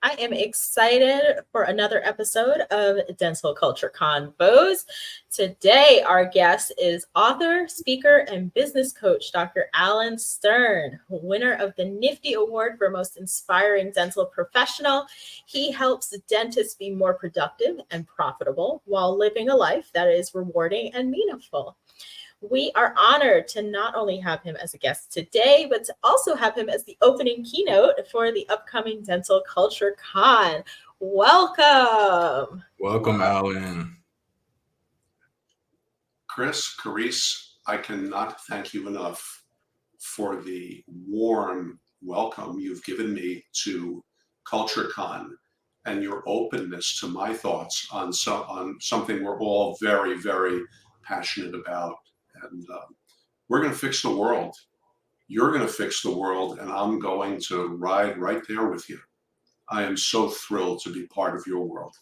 I am excited for another episode of Dental Culture Convos. Today, our guest is author, speaker, and business coach, Dr. Alan Stern, winner of the Nifty Award for Most Inspiring Dental Professional. He helps dentists be more productive and profitable while living a life that is rewarding and meaningful. We are honored to not only have him as a guest today, but to also have him as the opening keynote for the upcoming Dental Culture Con. Welcome. Welcome, Alan. Chris, Carice, I cannot thank you enough for the warm welcome you've given me to CultureCon and your openness to my thoughts on something we're all very, very passionate about. And we're going to fix the world. You're going to fix the world, and I'm going to ride right there with you. I am so thrilled to be part of your world.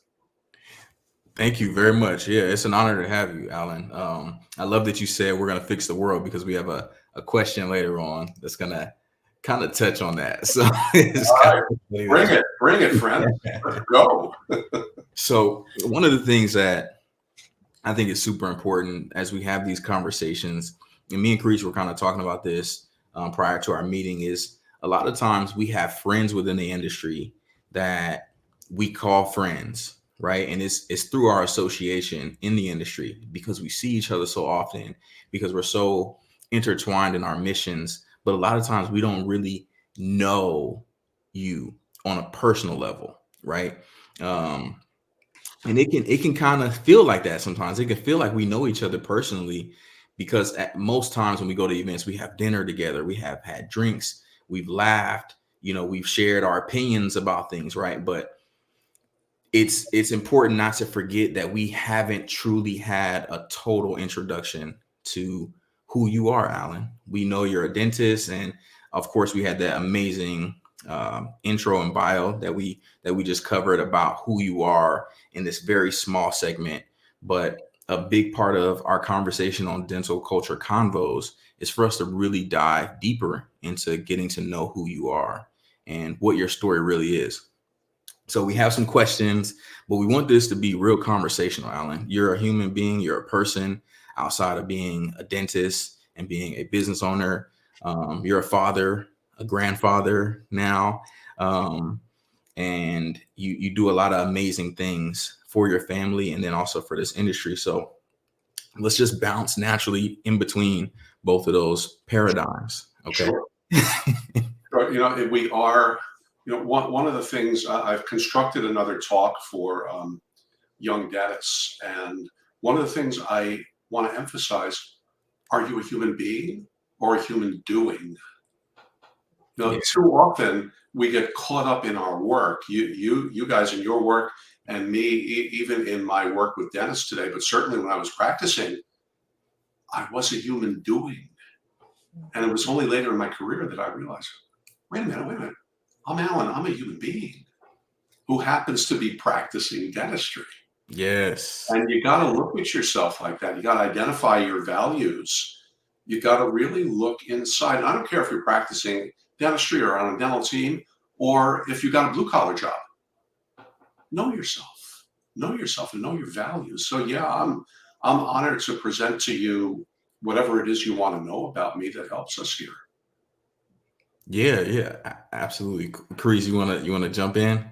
Thank you very much. Yeah, it's an honor to have you, Alan. I love that you said we're going to fix the world because we have a question later on that's going to kind of touch on that. So it's bring it, friend. Let's go. So one of the things that I think is super important as we have these conversations, and me and Carice were kind of talking about this prior to our meeting, is a lot of times we have friends within the industry that we call friends, right? And it's through our association in the industry because we see each other so often, because we're so intertwined in our missions. But a lot of times we don't really know you on a personal level, right? And it can kind of feel like that sometimes. It can feel like we know each other personally because at most times when we go to events, we have dinner together, we have had drinks, we've laughed, we've shared our opinions about things, right? But it's important not to forget that we haven't truly had a total introduction to who you are, Alan. We know you're a dentist, and of course we had that amazing intro and bio that we just covered about who you are in this very small segment. But a big part of our conversation on Dental Culture Convos is for us to really dive deeper into getting to know who you are and what your story really is. So we have some questions, but we want this to be real conversational, Alan. You're a human being, you're a person outside of being a dentist and being a business owner. You're a father, a grandfather now, and you do a lot of amazing things for your family and then also for this industry. So let's just bounce naturally in between both of those paradigms. Okay. Sure. We are, one of the things I've constructed another talk for young dentists, and one of the things I want to emphasize: are you a human being or a human doing? Too often we get caught up in our work. You guys in your work, and me, even in my work with dentists today, but certainly when I was practicing, I was a human doing. And it was only later in my career that I realized, wait a minute. I'm Alan. I'm a human being who happens to be practicing dentistry. Yes. And you got to look at yourself like that. You got to identify your values. You got to really look inside. And I don't care if you're practicing dentistry or on a dental team, or if you got a blue collar job. Know yourself and know your values. So yeah, I'm honored to present to you whatever it is you want to know about me that helps us here. Yeah, absolutely. Carice, you wanna jump in?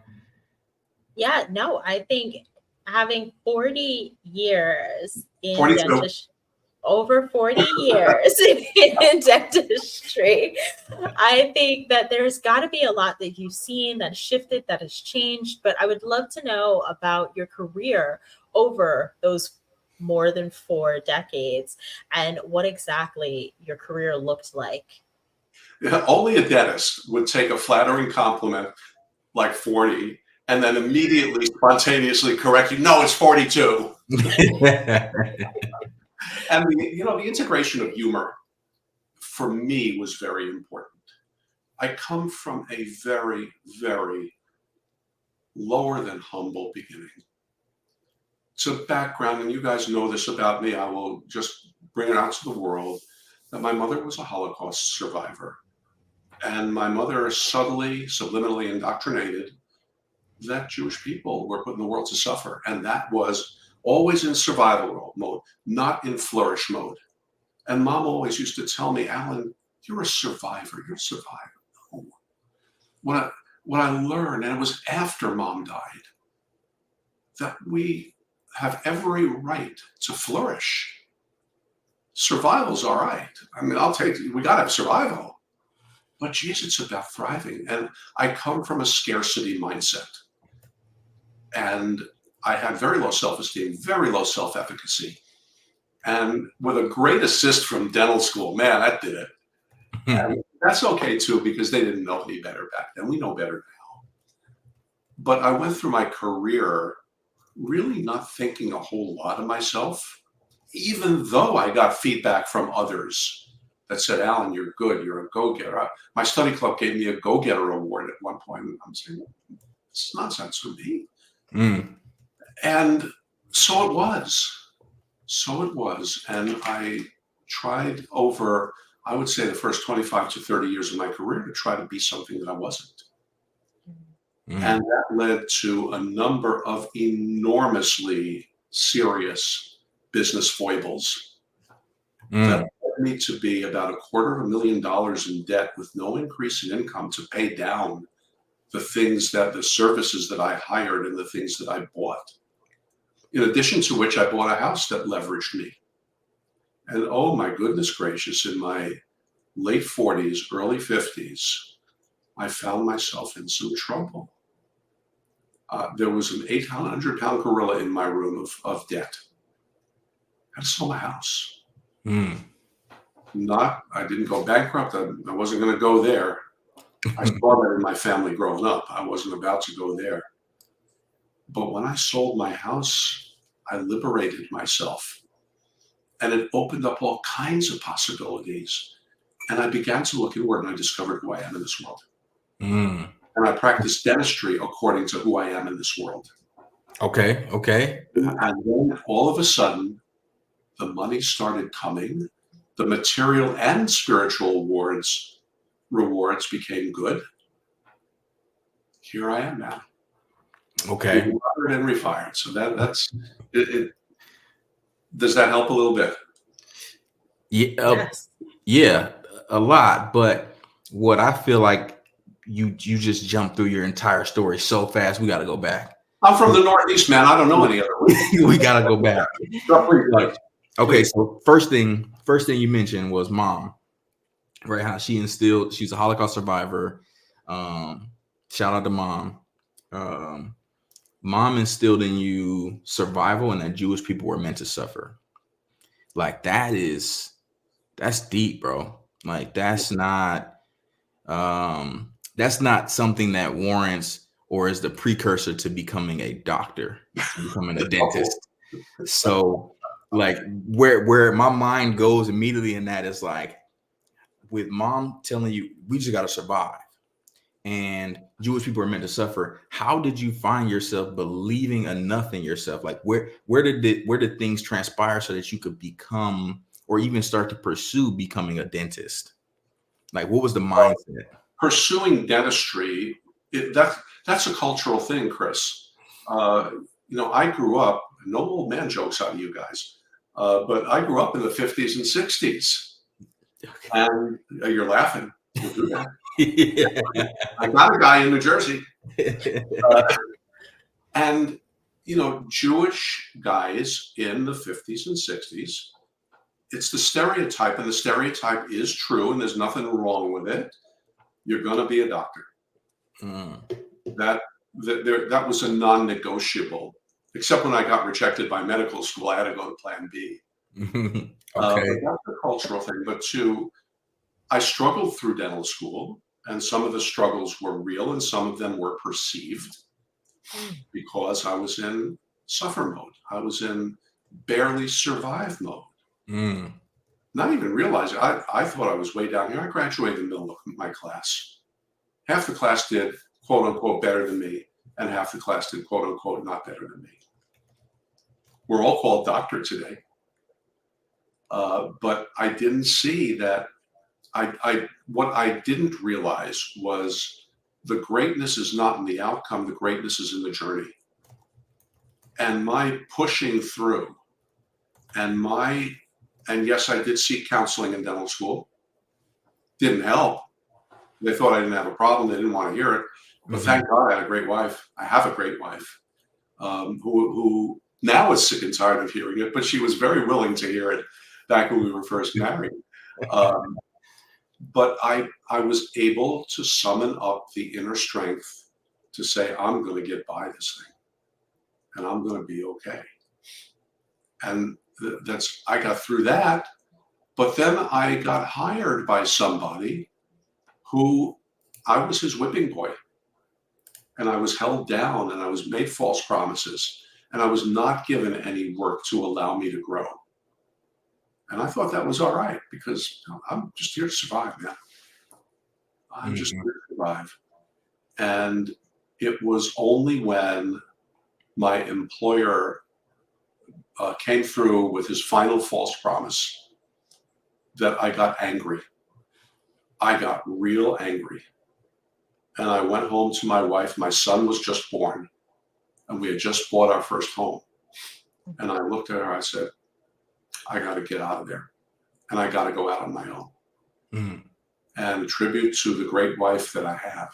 Yeah, no, I think having 40 years in 42. dentistry, over 40 years in dentistry, I think that there's got to be a lot that you've seen that has shifted, that has changed. But I would love to know about your career over those more than 4 decades and what exactly your career looked like. Only a dentist would take a flattering compliment like 40 and then immediately spontaneously correct you. No, it's 42. And the integration of humor for me was very important. I come from a very, very lower than humble beginning. So background, and you guys know this about me, I will just bring it out to the world, that my mother was a Holocaust survivor. And my mother subtly, subliminally indoctrinated that Jewish people were put in the world to suffer. And that was always in survival mode, not in flourish mode. And Mom always used to tell me, Alan, you're a survivor. You're a survivor. No. What I learned, and it was after Mom died, that we have every right to flourish. Survival's all right. I mean, we got to have survival. But geez, it's about thriving. And I come from a scarcity mindset. And I had very low self-esteem, very low self-efficacy. And with a great assist from dental school, man, that did it. And that's okay too, because they didn't know any better back then. We know better now. But I went through my career really not thinking a whole lot of myself, even though I got feedback from others that said, Alan, you're good, you're a go-getter. My study club gave me a go-getter award at one point. And I'm saying, it's nonsense with me. And so it was. And I tried over, I would say, the first 25 to 30 years of my career to try to be something that I wasn't. And that led to a number of enormously serious business foibles that led me to be about $250,000 in debt with no increase in income to pay down the services that I hired and the things that I bought. In addition to which, I bought a house that leveraged me. And oh my goodness gracious, in my late 40s, early 50s, I found myself in some trouble. There was an 800-pound gorilla in my room of debt. I had to sell my house. I didn't go bankrupt. I wasn't going to go there. I saw that in my family growing up. I wasn't about to go there. But when I sold my house, I liberated myself. And it opened up all kinds of possibilities. And I began to look inward, and I discovered who I am in this world. And I practiced dentistry according to who I am in this world. Okay. And then all of a sudden, the money started coming. The material and spiritual rewards became good. Here I am now. Okay. Rewired and refired. So that's it. Does that help a little bit? Yes. Yeah, a lot. But what I feel like you just jumped through your entire story so fast. We got to go back. I'm from the Northeast, man. I don't know any other way. We got to go back. Okay, so first thing you mentioned was Mom, right? How she's a Holocaust survivor. Shout out to Mom. Mom instilled in you survival and that Jewish people were meant to suffer. Like that's deep, bro. Like that's not something that warrants or is the precursor to becoming a doctor, becoming a dentist. So like where my mind goes immediately in that is like with Mom telling you we just got to survive and Jewish people are meant to suffer. How did you find yourself believing enough in yourself? Like where did things transpire so that you could become or even start to pursue becoming a dentist? Like what was the mindset? Pursuing dentistry, that's a cultural thing, Chris. I grew up, no old man jokes out of you guys, but I grew up in the 50s and 60s. Okay. And you're laughing. We'll do that. Yeah. I got a guy in New Jersey. And, Jewish guys in the 50s and 60s, it's the stereotype, and the stereotype is true, and there's nothing wrong with it. You're going to be a doctor. That was a non-negotiable, except when I got rejected by medical school, I had to go to Plan B. Okay. But that's a cultural thing. But I struggled through dental school, and some of the struggles were real, and some of them were perceived because I was in suffer mode. I was in barely survive mode. Not even realizing, I thought I was way down here. I graduated in the middle of my class. Half the class did, quote unquote, better than me, and half the class did, quote unquote, not better than me. We're all called doctor today. But I didn't see that. What I didn't realize was the greatness is not in the outcome, the greatness is in the journey. And my pushing through and yes, I did seek counseling in dental school. Didn't help. They thought I didn't have a problem. They didn't want to hear it. But thank God I had a great wife. I have a great wife who now is sick and tired of hearing it, but she was very willing to hear it back when we were first married. But I was able to summon up the inner strength to say, I'm going to get by this thing and I'm going to be okay. And I got through that. But then I got hired by somebody who I was his whipping boy. And I was held down and I was made false promises and I was not given any work to allow me to grow. And I thought that was all right because I'm just here to survive, man. I'm just here to survive. And it was only when my employer came through with his final false promise that I got angry. I got real angry. And I went home to my wife. My son was just born, and we had just bought our first home. And I looked at her, I said, I got to get out of there. And I got to go out on my own. And a tribute to the great wife that I have.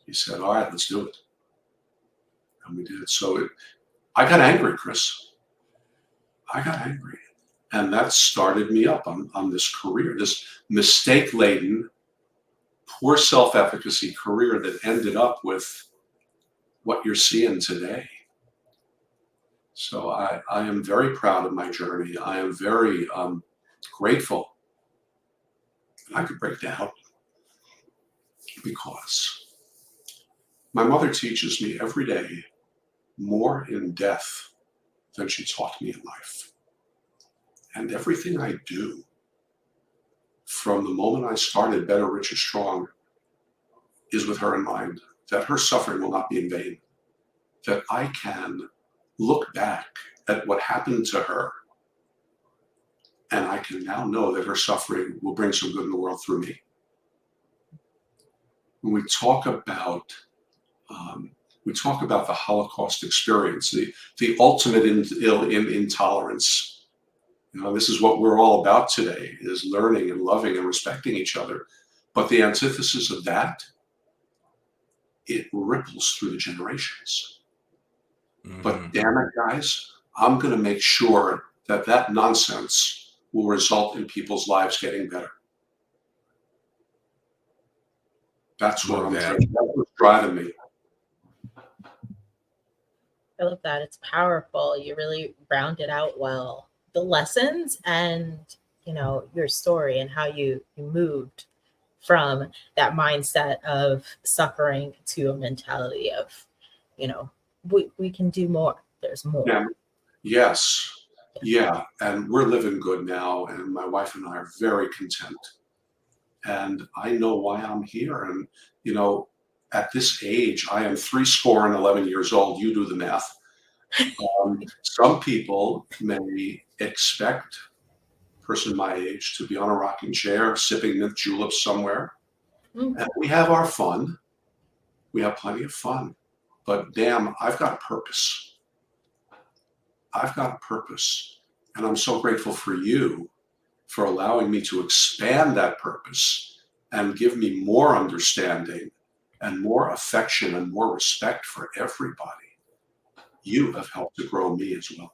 He said, all right, let's do it. And we did. So I got angry, Chris. I got angry. And that started me up on this career, this mistake-laden, poor self-efficacy career that ended up with what you're seeing today. So I am very proud of my journey. I am very grateful. And I could break down because my mother teaches me every day more in death than she taught me in life. And everything I do from the moment I started Better, Richer, Strong is with her in mind, that her suffering will not be in vain, that I can look back at what happened to her and I can now know that her suffering will bring some good in the world through me. When we talk about the Holocaust experience, the ultimate intolerance. You know, this is what we're all about today, is learning and loving and respecting each other. But the antithesis of that, it ripples through the generations. But damn it, guys, I'm going to make sure that nonsense will result in people's lives getting better. That's what that's what's driving me. I love that. It's powerful. You really rounded out well the lessons and, you know, your story and how you moved from that mindset of suffering to a mentality of, you know, we can do more. There's more. Yeah. Yes. Yeah. And we're living good now. And my wife and I are very content. And I know why I'm here. And, you know, at this age, I am 11 years old. You do the math. Some people may expect a person my age to be on a rocking chair, sipping mint juleps somewhere. And we have our fun. We have plenty of fun. But damn, I've got a purpose. I've got a purpose. And I'm so grateful for you for allowing me to expand that purpose and give me more understanding and more affection and more respect for everybody. You have helped to grow me as well.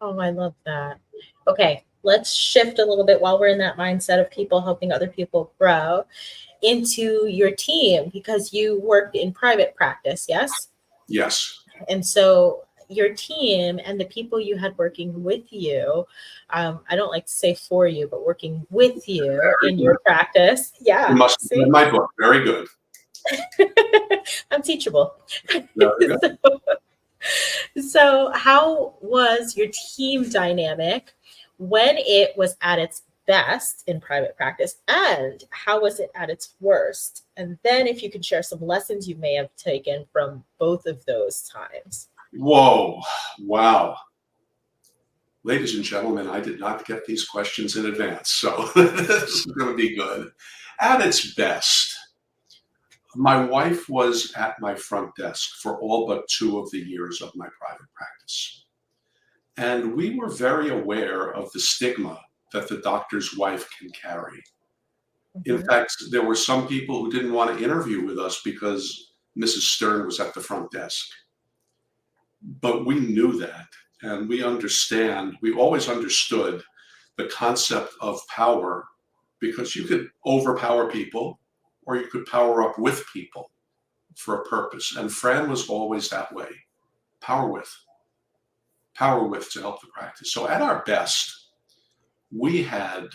Oh, I love that. Okay, let's shift a little bit while we're in that mindset of people helping other people grow into your team, because you worked in private practice, yes? Yes. And so your team and the people you had working with you, I don't like to say for you, but working with you in your practice. Yeah. You must have read my book. Very good. I'm teachable. Very good. So how was your team dynamic when it was at its best in private practice, and how was it at its worst? And then if you could share some lessons you may have taken from both of those times. Whoa. Wow. Ladies and gentlemen, I did not get these questions in advance, so this is going to be good. At its best, My wife was at my front desk for all but 2 of the years of my private practice. And we were very aware of the stigma that the doctor's wife can carry. In Mhm. fact, there were some people who didn't want to interview with us because Mrs. Stern was at the front desk. But we knew that, and we always understood the concept of power, because you could overpower people or you could power up with people for a purpose. And Fran was always that way. Power with, power with to help the practice. So at our best, we had,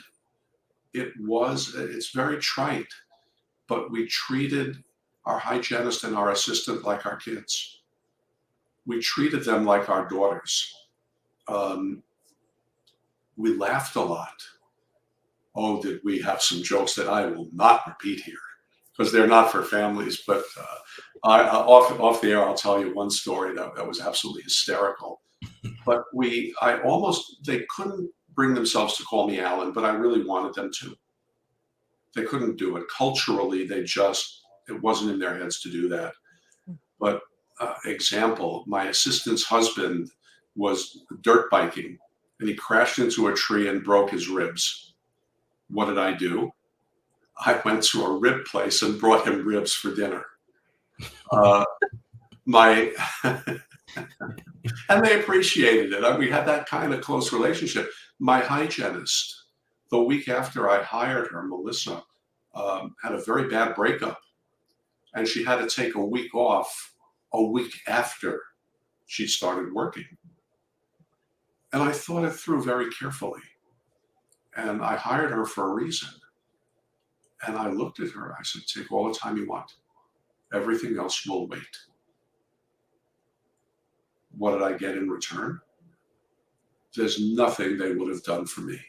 it's very trite, but we treated our hygienist and our assistant like our kids. We treated them like our daughters. We laughed a lot. Oh, did we have some jokes that I will not repeat here, because they're not for families. But off the air, I'll tell you one story that was absolutely hysterical. But they couldn't bring themselves to call me Alan, but I really wanted them to. They couldn't do it. Culturally, it wasn't in their heads to do that. But example, my assistant's husband was dirt biking, and he crashed into a tree and broke his ribs. What did I do? I went to a rib place and brought him ribs for dinner. And they appreciated it. We had that kind of close relationship. My hygienist, the week after I hired her, Melissa, had a very bad breakup, and she had to take a week off a week after she started working. And I thought it through very carefully. And I hired her for a reason. And I looked at her. I said, take all the time you want. Everything else will wait. What did I get in return? There's nothing they would have done for me.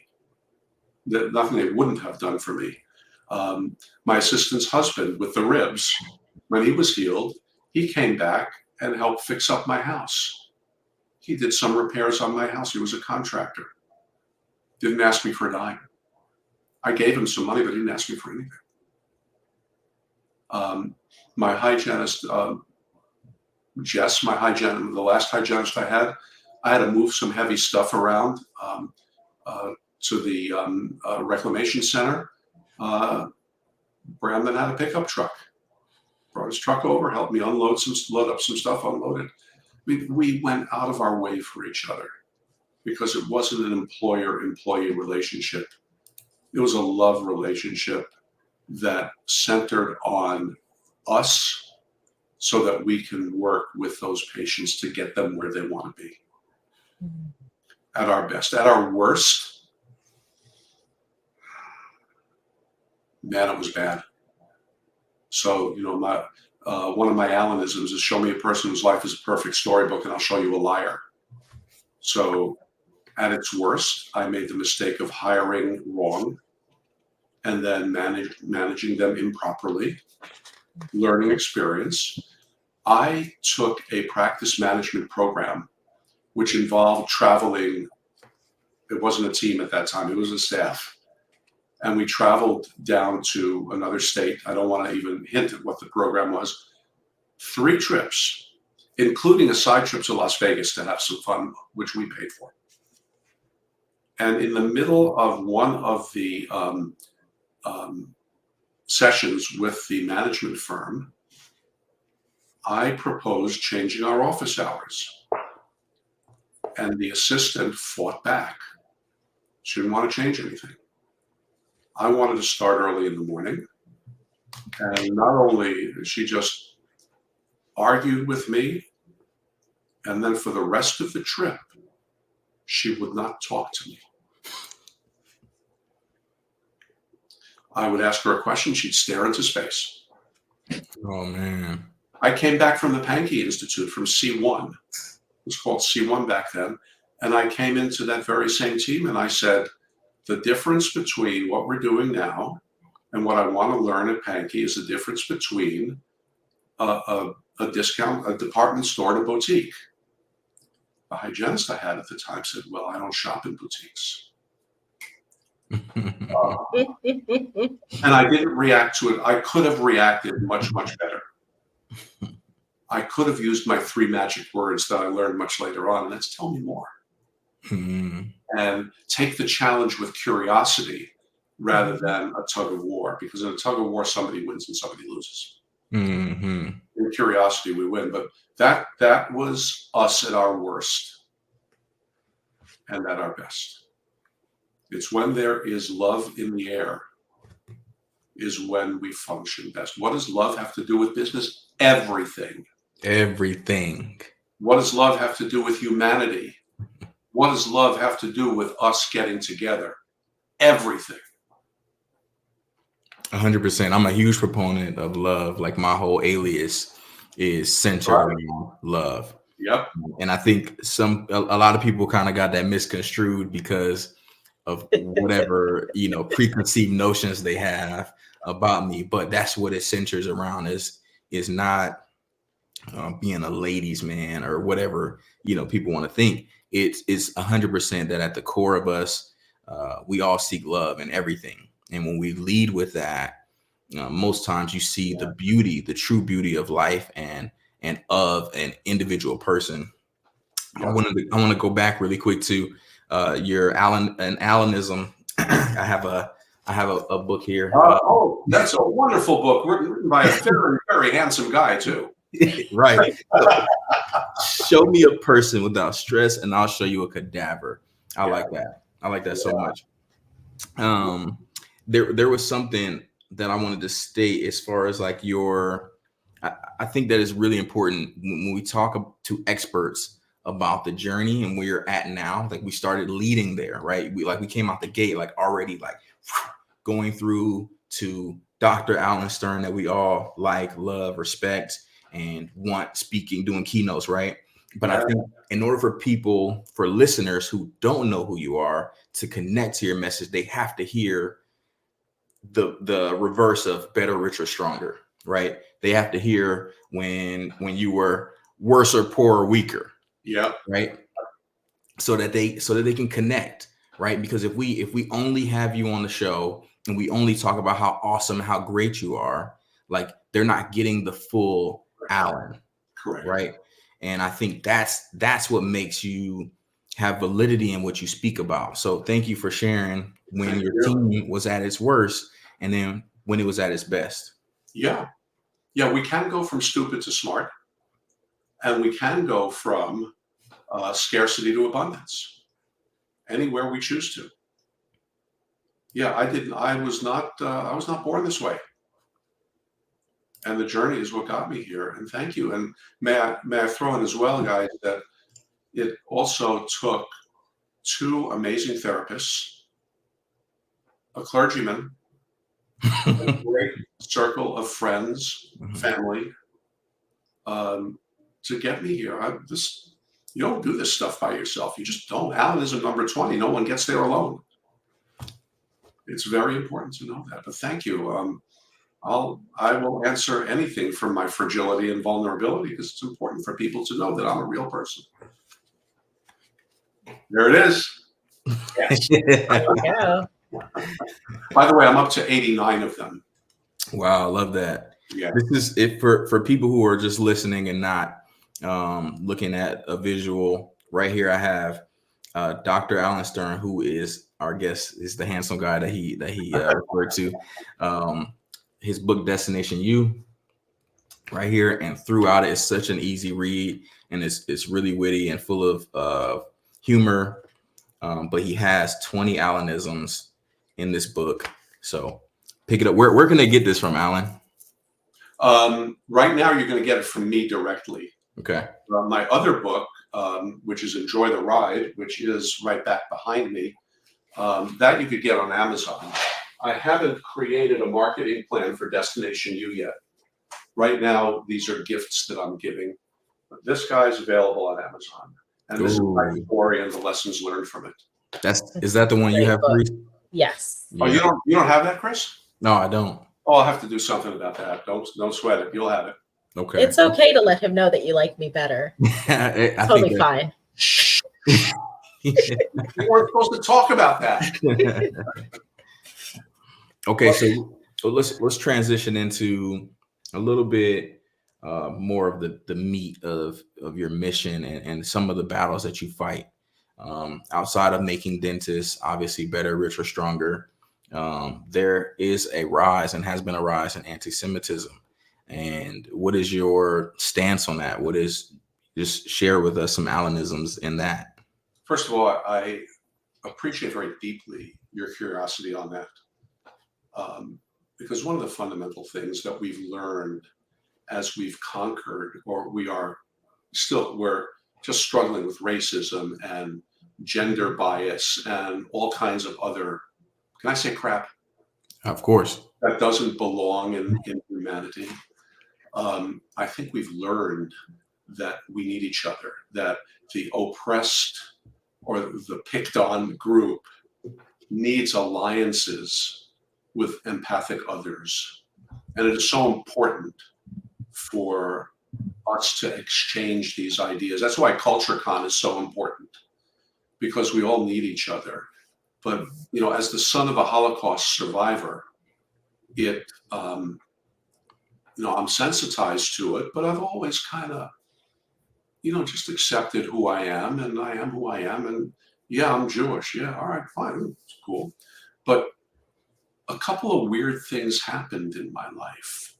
Nothing they wouldn't have done for me. My assistant's husband with the ribs, when he was healed, he came back and helped fix up my house. He did some repairs on my house. He was a contractor. Didn't ask me for a dime. I gave him some money, but he didn't ask me for anything. My hygienist, Jess, the last hygienist I had to move some heavy stuff around to the reclamation center. Brandon had a pickup truck. Brought his truck over, helped me load up some stuff, unload it. We went out of our way for each other, because it wasn't an employer-employee relationship. It was a love relationship that centered on us so that we can work with those patients to get them where they want to be. At our best. At our worst, man, it was bad. So, one of my Alanisms is, show me a person whose life is a perfect storybook and I'll show you a liar. So at its worst, I made the mistake of hiring wrong and then managing them improperly, learning experience. I took a practice management program which involved traveling. It wasn't a team at that time, it was a staff. And we traveled down to another state. I don't want to even hint at what the program was. 3 trips, including a side trip to Las Vegas to have some fun, which we paid for. And in the middle of one of the sessions with the management firm, I proposed changing our office hours. And the assistant fought back. She didn't want to change anything. I wanted to start early in the morning. And not only did she just argued with me, and then for the rest of the trip, she would not talk to me. I would ask her a question, she'd stare into space. Oh, man. I came back from the Pankey Institute, from C1. It was called C1 back then. And I came into that very same team and I said, the difference between what we're doing now and what I want to learn at Pankey is the difference between a department store and a boutique. The hygienist I had at the time said, well, I don't shop in boutiques. And I didn't react to it. I could have reacted much, much better. I could have used my 3 magic words that I learned much later on, and that's tell me more. And take the challenge with curiosity rather than a tug of war, because in a tug of war, somebody wins and somebody loses. In curiosity, we win. But that was us at our worst and at our best. It's when there is love in the air is when we function best. What does love have to do with business? Everything. Everything. What does love have to do with humanity? What does love have to do with us getting together? Everything. 100%. I'm a huge proponent of love. Like my whole alias is centered around love. Yep. And I think a lot of people kind of got that misconstrued because of whatever, preconceived notions they have about me. But that's what it centers around is not being a ladies' man or whatever, people want to think. It's 100% that at the core of us, we all seek love and everything. And when we lead with that, most times you see the beauty, the true beauty of life and of an individual person. Yeah. I want to go back really quick to your Allenism. I have a book here. Oh, that's a wonderful book written by a very, very handsome guy too. Right. Show me a person without stress and I'll show you a cadaver. I like that. I like that so much. There was something that I wanted to state as far as like I think that is really important when we talk to experts about the journey and where you're at now. Like we started leading there, right? We came out the gate, like already like going through to Dr. Alan Stern that we all like, love, respect, and want speaking, doing keynotes, right? But I think in order for listeners who don't know who you are to connect to your message, they have to hear the reverse of better, richer, stronger, right? They have to hear when you were worse or poorer, weaker. Yeah. Right. So that they can connect, right? Because if we only have you on the show and we only talk about how awesome, how great you are, like they're not getting the full Alan. Correct. Right. And I think that's what makes you have validity in what you speak about. So thank you for sharing when your team was at its worst and then when it was at its best. Yeah. Yeah. We can go from stupid to smart, and we can go from scarcity to abundance anywhere we choose to. Yeah. I was not born this way. And the journey is what got me here. And thank you. And may I throw in as well, guys, that it also took 2 amazing therapists, a clergyman, a great circle of friends, family, to get me here. You don't do this stuff by yourself. You just don't. Allenism number 20. No one gets there alone. It's very important to know that. But thank you. I will answer anything from my fragility and vulnerability because it's important for people to know that I'm a real person. There it is. Yes. Yeah. By the way, I'm up to 89 of them. Wow, I love that. Yeah. This is it for people who are just listening and not looking at a visual. Right here, I have Dr. Alan Stern, who is our guest, is the handsome guy that he referred to. His book Destination U, right here, and throughout it, it's such an easy read, and it's really witty and full of humor. But he has 20 Alanisms in this book, so pick it up. Where can they get this from, Alan? Right now, you're going to get it from me directly. Okay. My other book, which is Enjoy the Ride, which is right back behind me, that you could get on Amazon. I haven't created a marketing plan for Destination U yet. Right now, these are gifts that I'm giving. But this guy's available on Amazon. And this is my story and the lessons learned from it. Is that the one you have, Chris? Yes. Oh, you don't have that, Chris? No, I don't. Oh, I'll have to do something about that. Don't sweat it. You'll have it. Okay. It's okay to let him know that you like me better. Totally fine. You weren't supposed to talk about that. Okay, so let's transition into a little bit more of the meat of your mission and some of the battles that you fight outside of making dentists obviously better, richer, stronger. There is a rise and has been a rise in anti-Semitism. And what is your stance on that? Just share with us some Alanisms in that. First of all, I appreciate very deeply your curiosity on that. Because one of the fundamental things that we've learned as we've conquered, or we're just struggling with racism and gender bias and all kinds of other, can I say crap? Of course. That doesn't belong in humanity. I think we've learned that we need each other, that the oppressed or the picked on group needs alliances with empathic others. And it is so important for us to exchange these ideas. That's why CultureCon is so important, because we all need each other. But, as the son of a Holocaust survivor, I'm sensitized to it, but I've always kind of, just accepted who I am, and I am who I am. And yeah, I'm Jewish. Yeah, all right, fine, it's cool. But a couple of weird things happened in my life.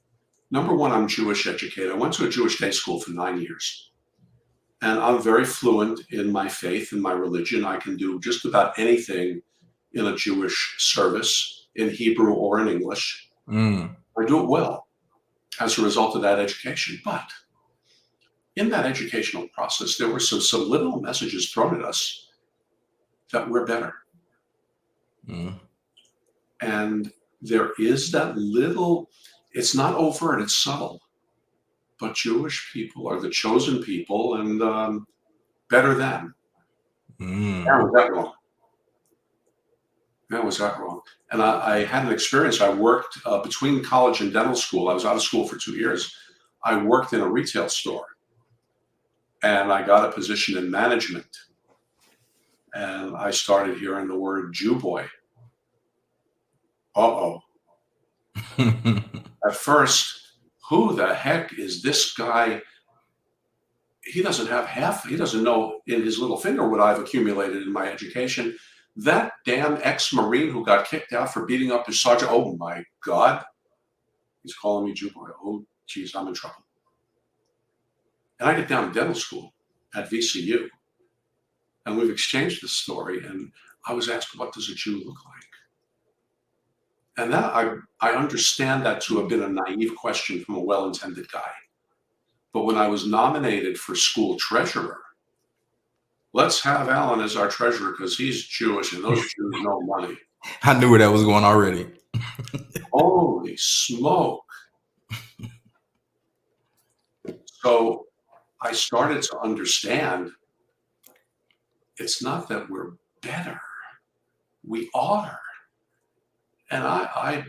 Number one, I'm Jewish educated. I went to a Jewish day school for 9 years. And I'm very fluent in my faith and my religion. I can do just about anything in a Jewish service, in Hebrew or in English. I do it well as a result of that education. But in that educational process, there were some subliminal messages thrown at us that we're better. And there is that little, it's not overt, it's subtle. But Jewish people are the chosen people and better than. How was that wrong? How was that wrong? And I had an experience. I worked between college and dental school. I was out of school for 2 years. I worked in a retail store. And I got a position in management. And I started hearing the word Jew boy. Uh-oh. At first, who the heck is this guy? He doesn't know in his little finger what I've accumulated in my education. That damn ex-Marine who got kicked out for beating up his sergeant. Oh my God. He's calling me Jew boy. Oh, geez, I'm in trouble. And I get down to dental school at VCU. And we've exchanged this story. And I was asked, what does a Jew look like? And that I understand that to have been a naive question from a well-intended guy. But when I was nominated for school treasurer, let's have Alan as our treasurer because he's Jewish and those Jews know money. I knew where that was going already. Holy smoke. So I started to understand it's not that we're better. We are. And I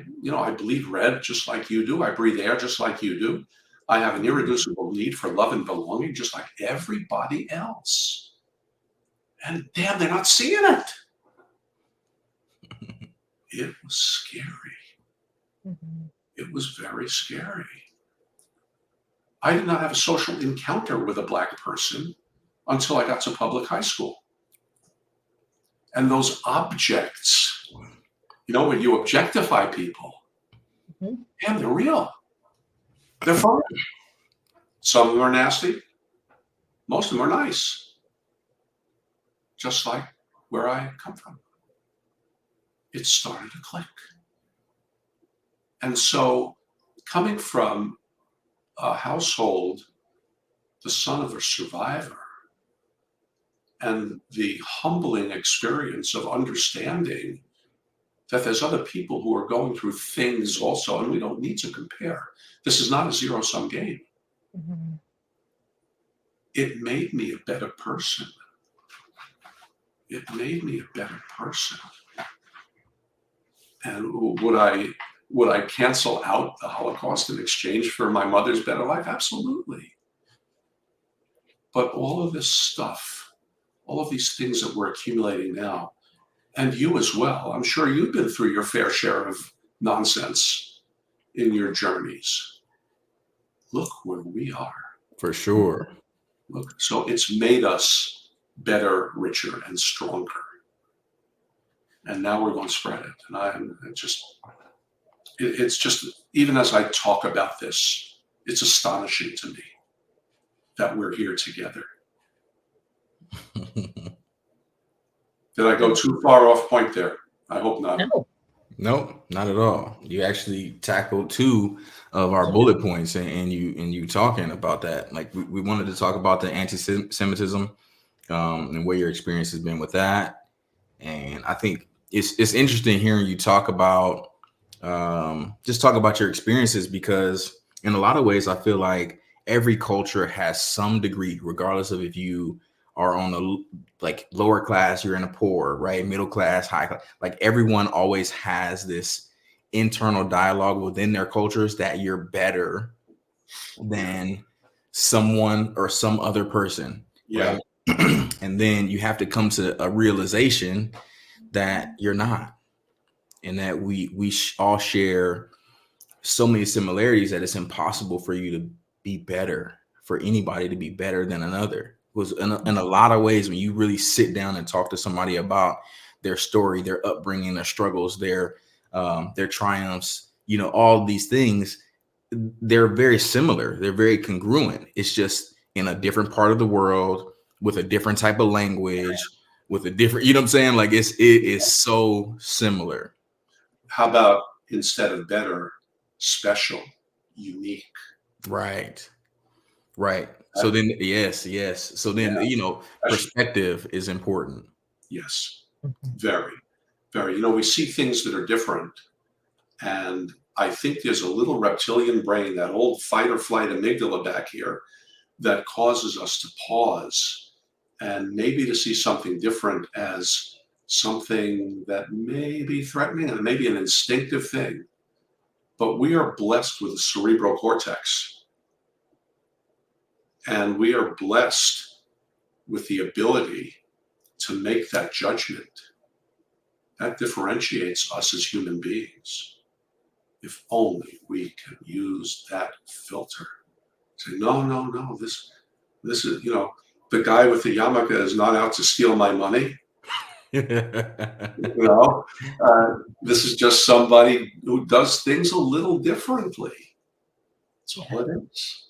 bleed red just like you do. I breathe air just like you do. I have an irreducible need for love and belonging just like everybody else. And damn, they're not seeing it. It was scary. Mm-hmm. It was very scary. I did not have a social encounter with a Black person until I got to public high school. And those objects, when you objectify people, damn, they're real. They're fun. Some of them are nasty. Most of them are nice. Just like where I come from. It started to click. And so coming from a household, the son of a survivor, and the humbling experience of understanding that there's other people who are going through things also, and we don't need to compare. This is not a zero-sum game. Mm-hmm. It made me a better person. It made me a better person. And would I cancel out the Holocaust in exchange for my mother's better life? Absolutely. But all of this stuff, all of these things that we're accumulating now, and you as well, I'm sure you've been through your fair share of nonsense in your journeys, look where we are. For sure. Look, so it's made us better, richer, and stronger. And now we're going to spread it. And it's just, even as I talk about this, it's astonishing to me that we're here together. Did I go too far off point there? I hope not. No. Nope, not at all. You actually tackled two of our bullet points, and you talking about that. Like we wanted to talk about the anti-Semitism and where your experience has been with that. And I think it's interesting hearing you talk about just talk about your experiences, because in a lot of ways I feel like every culture has some degree, regardless of if you are on the like lower class, you're in a poor, right, middle class, high class, like everyone always has this internal dialogue within their cultures that you're better than someone or some other person. Yeah. Right? And then you have to come to a realization that you're not, and that we all share so many similarities that it's impossible for you to be better, for anybody to be better than another. Because in a lot of ways, when you really sit down and talk to somebody about their story, their upbringing, their struggles, their triumphs, all these things, they're very similar. They're very congruent. It's just in a different part of the world with a different type of language, with a different, you know what I'm saying? Like it is so similar. How about instead of better, special, unique? Right. So then, yes. So then, perspective is important. Yes, very, very. We see things that are different. And I think there's a little reptilian brain, that old fight or flight amygdala back here, that causes us to pause and maybe to see something different as something that may be threatening and maybe an instinctive thing. But we are blessed with a cerebral cortex. And we are blessed with the ability to make that judgment. That differentiates us as human beings. If only we can use that filter. Say, no, this is, the guy with the yarmulke is not out to steal my money. This is just somebody who does things a little differently. That's all it is.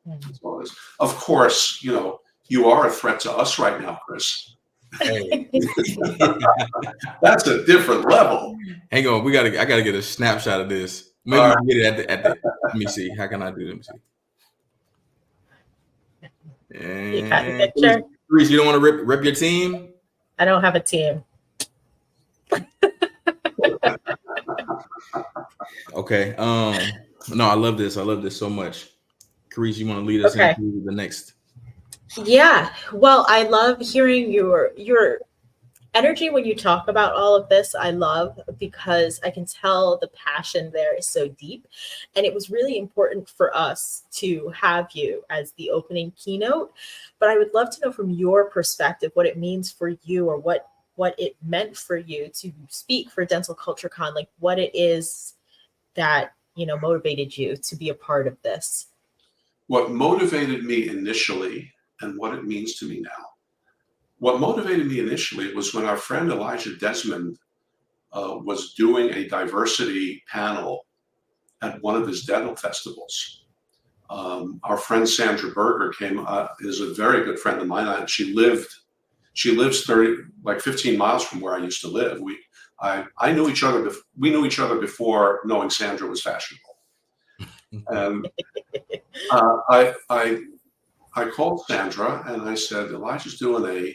That's all it is. Of course, you are a threat to us right now, Chris. That's a different level. Hang on, I gotta get a snapshot of this. Maybe we can get it at the. Let me see. How can I do it? Let me see. You got the picture? Reese, you don't want to rip your team? I don't have a team. Okay. No, I love this. I love this so much. Carice, you want to lead us into the next? Yeah. Well, I love hearing your energy when you talk about all of this. I love, because I can tell the passion there is so deep. And it was really important for us to have you as the opening keynote. But I would love to know from your perspective what it means for you, or what it meant for you to speak for Dental Culture Con, like what it is that, motivated you to be a part of this. What motivated me initially and what it means to me now. What motivated me initially was when our friend Elijah Desmond was doing a diversity panel at one of his dental festivals. Our friend Sandra Berger is a very good friend of mine. And she lives 15 miles from where I used to live. I knew each other. We knew each other before knowing Sandra was fashionable. And I called Sandra and I said, Elijah's doing a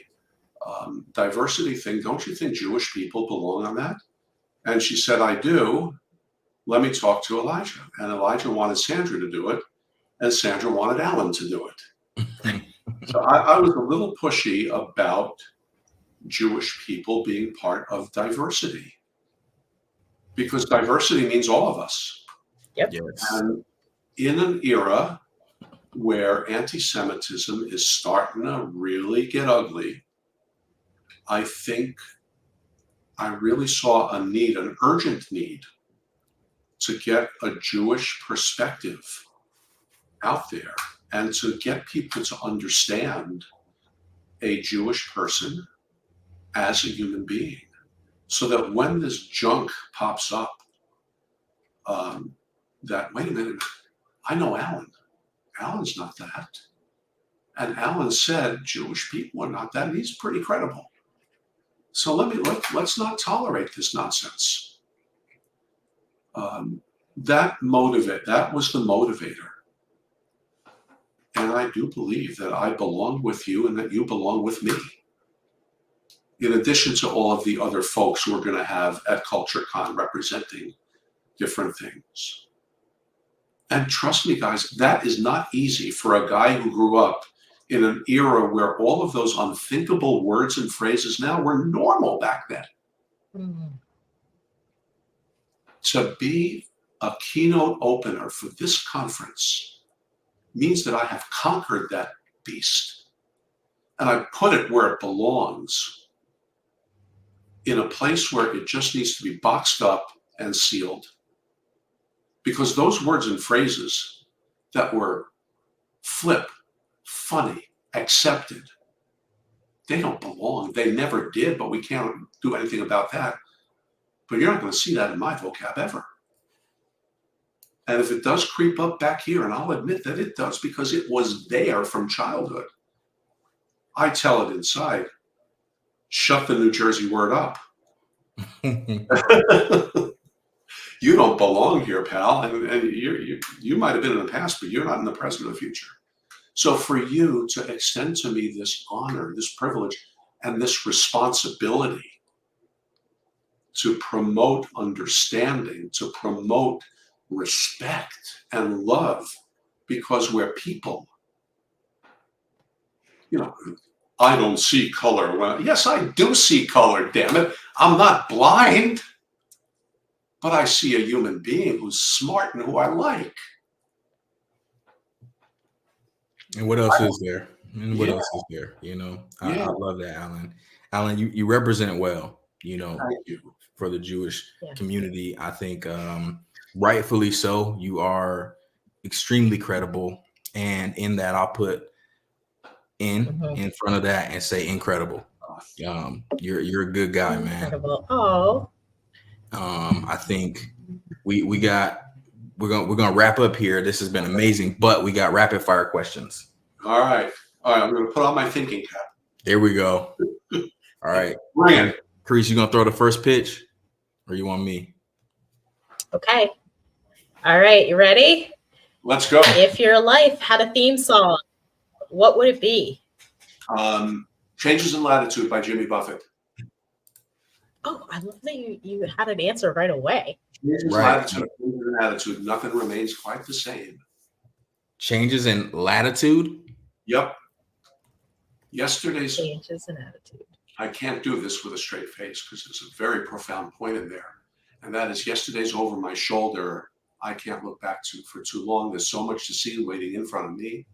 diversity thing. Don't you think Jewish people belong on that? And she said, I do. Let me talk to Elijah. And Elijah wanted Sandra to do it, and Sandra wanted Alan to do it. So I was a little pushy about Jewish people being part of diversity, because diversity means all of us. Yep. Yes. And in an era where anti-Semitism is starting to really get ugly, I think I really saw an urgent need to get a Jewish perspective out there and to get people to understand a Jewish person as a human being, so that when this junk pops up, that, wait a minute, I know Alan. Alan's not that. And Alan said Jewish people are not that, and he's pretty credible. So let's not tolerate this nonsense. That was the motivator. And I do believe that I belong with you and that you belong with me, in addition to all of the other folks we're going to have at CultureCon representing different things. And trust me, guys, that is not easy for a guy who grew up in an era where all of those unthinkable words and phrases now were normal back then. Mm-hmm. To be a keynote opener for this conference means that I have conquered that beast. And I put it where it belongs, in a place where it just needs to be boxed up and sealed. Because those words and phrases that were flip, funny, accepted, they don't belong. They never did, but we can't do anything about that. But you're not going to see that in my vocab ever. And if it does creep up back here, and I'll admit that it does because it was there from childhood, I tell it inside, shut the New Jersey word up. You don't belong here, pal. And you might have been in the past, but you're not in the present or the future. So for you to extend to me this honor, this privilege, and this responsibility to promote understanding, to promote respect and love, because we're people. You know, I don't see color. Well, yes, I do see color, damn it. I'm not blind, but I see a human being who's smart and who I like. And what else is there? And what else is there? You know, I love that, Alan. Alan, you represent well, you know, for the Jewish community. I think rightfully so. You are extremely credible. And in that, I'll put in front of that and say incredible. You're a good guy, man. Incredible. Oh. I think we're gonna wrap up here. This has been amazing, but we got rapid fire questions. All right. I'm gonna put on my thinking cap. There we go. All right. Chris, you gonna throw the first pitch, or you want me? Okay. All right. You ready? Let's go. If your life had a theme song, what would it be? Changes in Latitude by Jimmy Buffett. Oh, I love that you had an answer right away. Changes in Latitude. Nothing remains quite the same. Changes in latitude? Yep. Yesterday's changes in attitude. I can't do this with a straight face because there's a very profound point in there. And that is, yesterday's over my shoulder. I can't look back to for too long. There's so much to see waiting in front of me.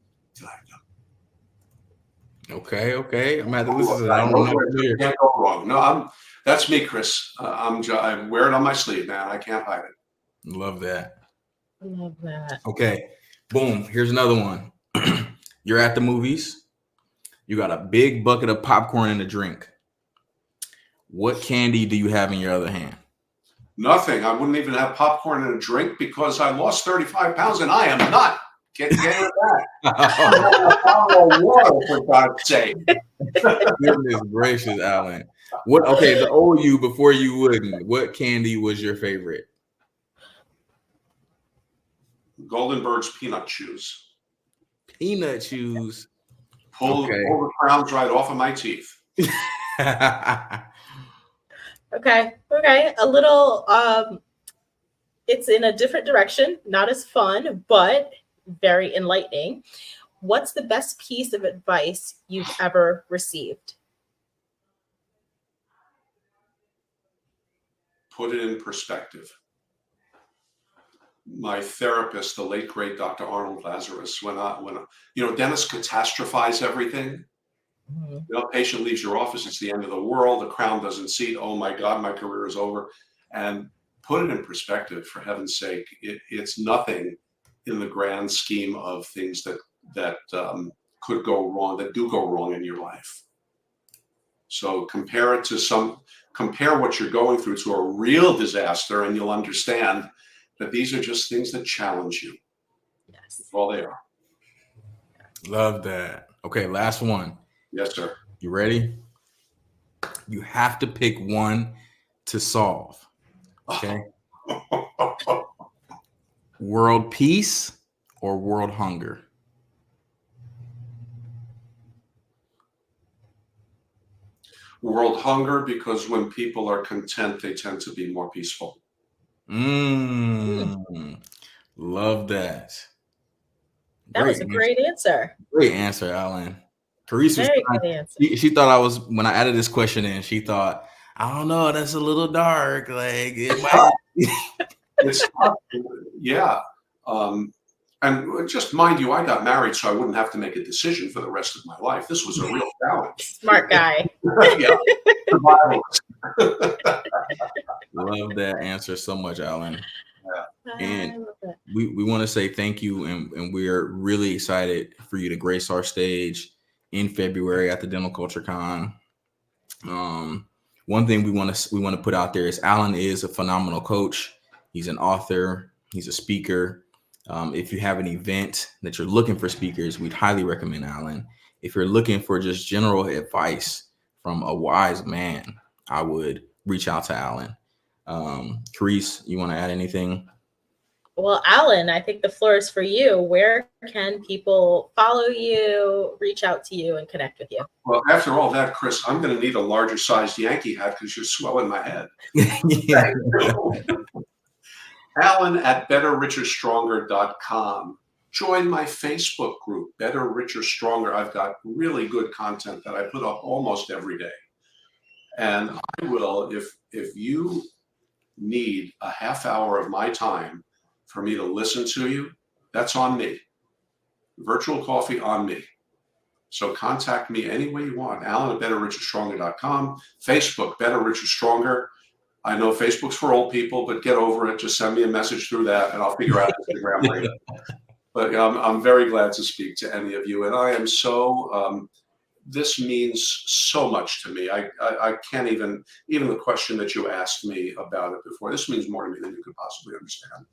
Okay. I'm at the listen. I don't know. Can't go wrong. No, that's me, Chris. I wear it on my sleeve, man. I can't hide it. Love that. Love that. Okay. Boom. Here's another one. You're at the movies. You got a big bucket of popcorn and a drink. What candy do you have in your other hand? Nothing. I wouldn't even have popcorn and a drink because I lost 35 pounds and I am not getting rid of that. Water, for God's sake. Goodness gracious, Alan. What? Okay, the old you before you wouldn't. What candy was your favorite? Goldenberg's peanut chews. Peanut chews. Pull the crowns right off of my teeth. Okay. A little it's in a different direction, not as fun, but very enlightening. What's the best piece of advice you've ever received? Put it in perspective. My therapist, the late great Dr. Arnold Lazarus, when dentists catastrophize everything. Patient leaves your office, it's the end of the world, the crown doesn't see, oh my God, my career is over. And put it in perspective, for heaven's sake. It's nothing in the grand scheme of things that could go wrong, that do go wrong in your life. So compare what you're going through to a real disaster, and you'll understand that these are just things that challenge you. Yes. That's all they are. Love that. Okay, last one. Yes, sir. You ready? You have to pick one to solve. Okay. World peace or world hunger? World hunger, because when people are content, they tend to be more peaceful. Love that. That was a great answer. Great answer, Alan. Carice was Very good answer. she thought I was, when I added this question in, she thought, I don't know, that's a little dark. Like it might. It's yeah. And just mind you, I got married so I wouldn't have to make a decision for the rest of my life. This was a real challenge. Smart guy. Yeah. Love that answer so much, Alan. Yeah. And we want to say thank you, and we're really excited for you to grace our stage in February at the Dental Culture Con. One thing we want to put out there is Alan is a phenomenal coach. He's an author. He's a speaker. If you have an event that you're looking for speakers, we'd highly recommend Alan. If you're looking for just general advice from a wise man, I would reach out to Alan. Carice, you want to add anything? Well, Alan, I think the floor is for you. Where can people follow you, reach out to you, and connect with you? Well, after all that, Chris, I'm going to need a larger sized Yankee hat because you're swelling my head. Yeah. Alan at betterricherstronger.com. Join my Facebook group, Better, Richer, Stronger. I've got really good content that I put up almost every day. And I will, if you need a half hour of my time for me to listen to you, that's on me. Virtual coffee on me. So contact me any way you want. Alan at betterricherstronger.com. Facebook, Better, Richer, Stronger. I know Facebook's for old people, but get over it. Just send me a message through that, and I'll figure out Instagram later. But I'm very glad to speak to any of you, and I am so. This means so much to me. I can't even the question that you asked me about it before. This means more to me than you could possibly understand,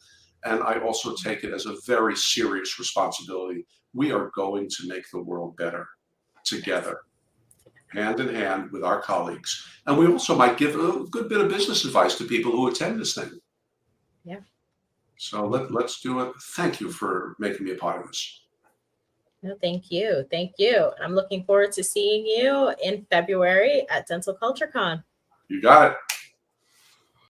and I also take it as a very serious responsibility. We are going to make the world better together, hand in hand with our colleagues. And we also might give a good bit of business advice to people who attend this thing. Yeah. So let's do it. Thank you for making me a part of this. No, thank you. Thank you. I'm looking forward to seeing you in February at Dental Culture Con. You got it.